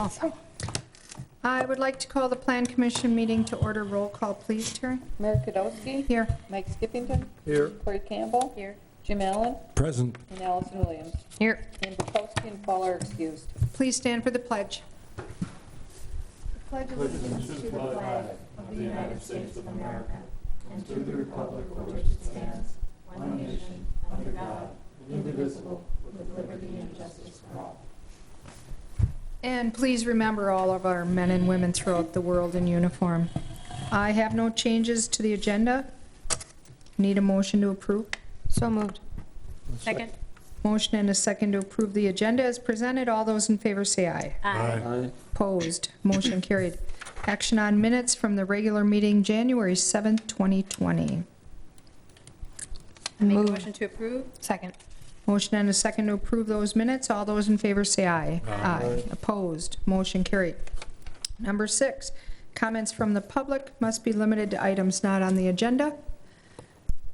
Awesome. I would like to call the Plan Commission meeting to order. Roll call, please, Terry. Mayor Kodowski. Here. Mike Skippington. Here. Corey Campbell. Here. Jim Allen. Present. And Allison Williams. Here. And Bukowski and Paul are excused. Please stand for the pledge. The pledge allegiance to the flag of the United States of America and to the republic for which it stands, one nation, under God, indivisible, with liberty and justice for all. And please remember all of our men and women throughout the world in uniform. I have no changes to the agenda. Need a motion to approve? So moved. Second. Motion and a second to approve the agenda as presented. All those in favor say aye. Aye. Opposed? Motion carried. Action on minutes from the regular meeting, January 7th, 2020. Make a motion to approve. Second. Motion and a second to approve those minutes. All those in favor say aye. Aye. Opposed? Motion carried. Number 6, comments from the public must be limited to items not on the agenda.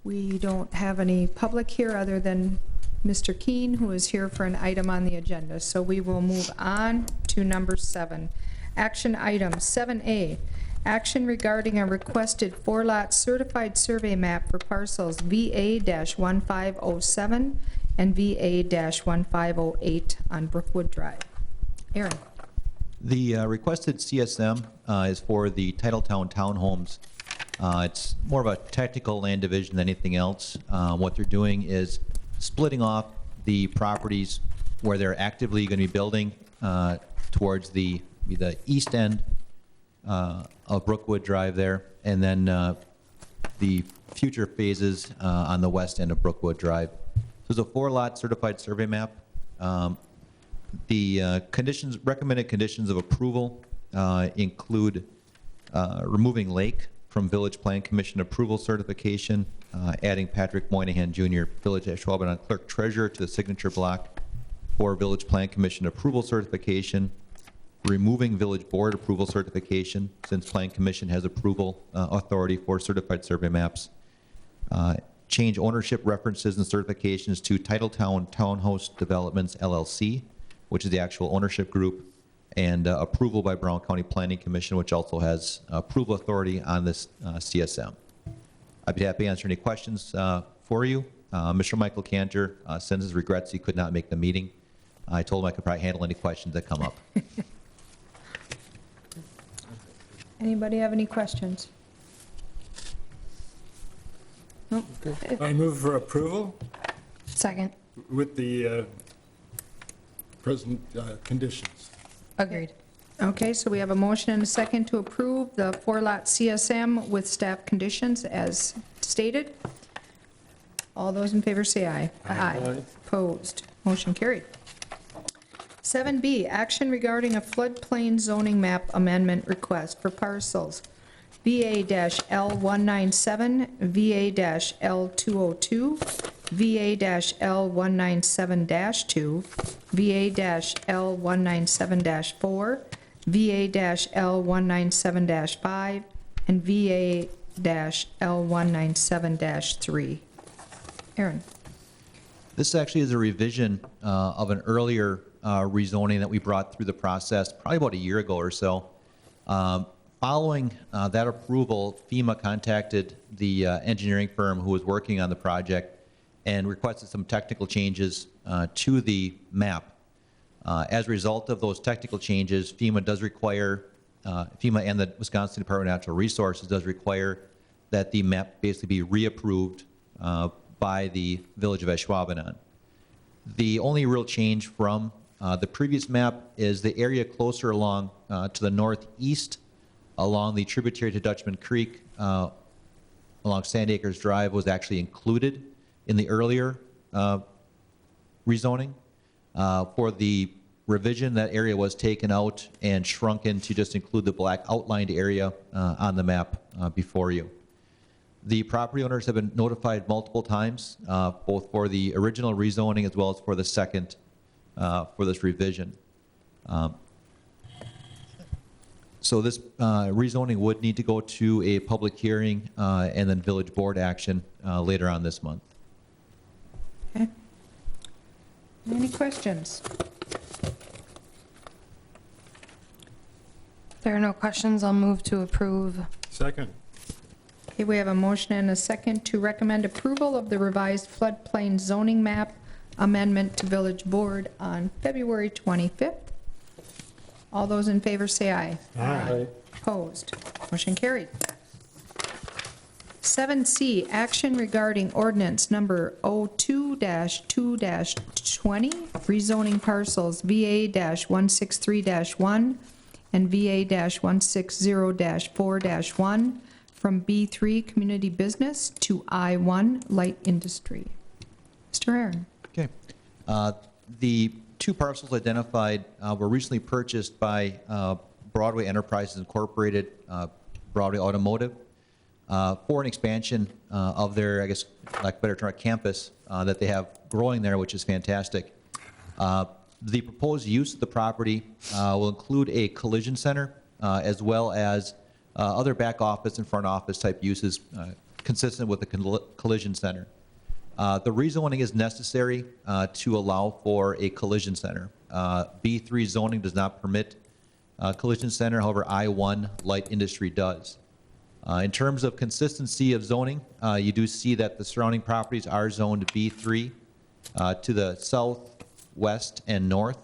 We don't have any public here other than Mr. Keene, who is here for an item on the agenda. So we will move on to number 7. Action item 7A, action regarding a requested 4-lot certified survey map for parcels VA-1507 and VA-1508 on Brookwood Drive. Aaron. The requested CSM is for the Titletown townhomes. It's more of a technical land division than anything else. What they're doing is splitting off the properties where they're actively going to be building towards the east end of Brookwood Drive there, and then the future phases on the west end of Brookwood Drive. So it's a 4-lot certified survey map. The recommended conditions of approval include removing Lake from Village Plan Commission approval certification, adding Patrick Moynihan Jr., Village Ashwaubenon Clerk Treasurer to the signature block for Village Plan Commission approval certification, removing Village Board approval certification since Plan Commission has approval authority for certified survey maps, change ownership references and certifications to Titletown Townhouse Developments LLC, which is the actual ownership group, and approval by Brown County Planning Commission, which also has approval authority on this CSM. I'd be happy to answer any questions for you. Mr. Michael Cantor sends his regrets he could not make the meeting. I told him I could probably handle any questions that come up. Anybody have any questions? Nope. Okay. I move for approval Second. with the present conditions. Agreed. Okay, so we have a motion and a second to approve the 4-lot CSM with staff conditions as stated. All those in favor say aye. Aye. Opposed? Motion carried. 7B, action regarding a floodplain zoning map amendment request for parcels VA-L197, VA-L202, VA-L197-2, VA-L197-4, VA-L197-5, and VA-L197-3. Aaron. This actually is a revision of an earlier rezoning that we brought through the process probably about a year ago or so. Following that approval, FEMA contacted the engineering firm who was working on the project and requested some technical changes to the map. As a result of those technical changes, FEMA does require, FEMA and the Wisconsin Department of Natural Resources does require that the map basically be reapproved by the Village of Ashwaubenon. The only real change from the previous map is the area closer along to the northeast along the tributary to Dutchman Creek along Sand Acres Drive was actually included in the earlier rezoning. For the revision, that area was taken out and shrunken to just include the black outlined area on the map before you. The property owners have been notified multiple times, both for the original rezoning as well as for the second, for this revision. So this rezoning would need to go to a public hearing and then village board action later on this month. Okay. Any questions? There are no questions. I'll move to approve. Second. Okay, we have a motion and a second to recommend approval of the revised floodplain zoning map amendment to Village Board on February 25th. All those in favor say aye. Aye. Opposed? Motion carried. 7C, action regarding ordinance number 02-2-20, rezoning parcels VA-163-1 and VA-160-4-1 from B3 Community Business to I1 Light Industry. Mr. Aaron. Okay. The two parcels identified were recently purchased by Broadway Enterprises Incorporated, Broadway Automotive, for an expansion of their, I guess, like better term, campus that they have growing there, which is fantastic. The proposed use of the property will include a collision center as well as other back office and front office type uses consistent with the collision center. The rezoning is necessary to allow for a collision center. B3 zoning does not permit collision center, however, I1 light industry does. In terms of consistency of zoning, you do see that the surrounding properties are zoned B3 to the south, west, and north.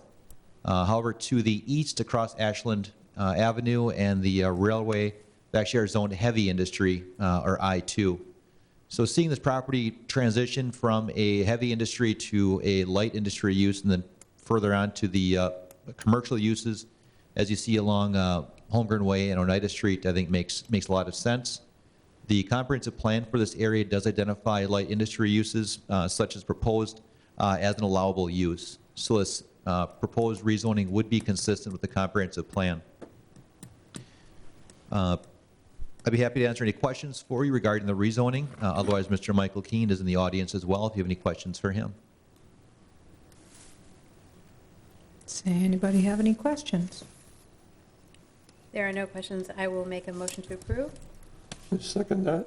However, to the east across Ashland Avenue and the railway, they actually are zoned heavy industry, or I2. So seeing this property transition from a heavy industry to a light industry use and then further on to the commercial uses, as you see along Holmgren Way and Oneida Street, I think makes a lot of sense. The comprehensive plan for this area does identify light industry uses such as proposed as an allowable use. So this proposed rezoning would be consistent with the comprehensive plan. I'd be happy to answer any questions for you regarding the rezoning. Otherwise, Mr. Michael Keene is in the audience as well if you have any questions for him. Does anybody have any questions? There are no questions. I will make a motion to approve. Second that.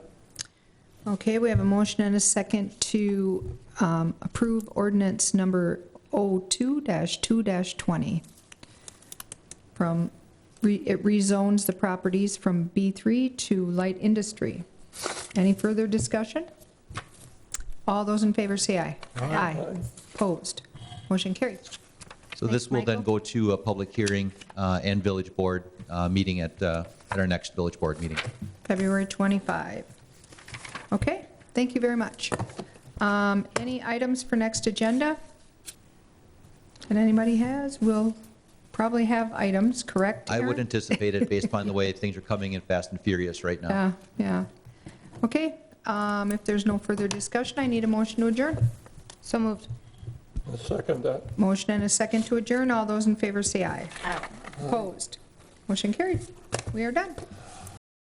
Okay, we have a motion and a second to approve ordinance number 02-2-20. It rezones the properties from B3 to light industry. Any further discussion? All those in favor say aye. Aye. Opposed? Motion carried. So this will then go to a public hearing and village board meeting at our next village board meeting. February 25. Okay, thank you very much. Any items for next agenda? That anybody has? We'll probably have items, correct, I would Aaron? anticipate it based upon the way things are coming in fast and furious right now. Yeah. Okay, if there's no further discussion, I need a motion to adjourn. So moved. I'll second that. Motion and a second to adjourn. All those in favor say aye. Opposed? Motion carried. We are done.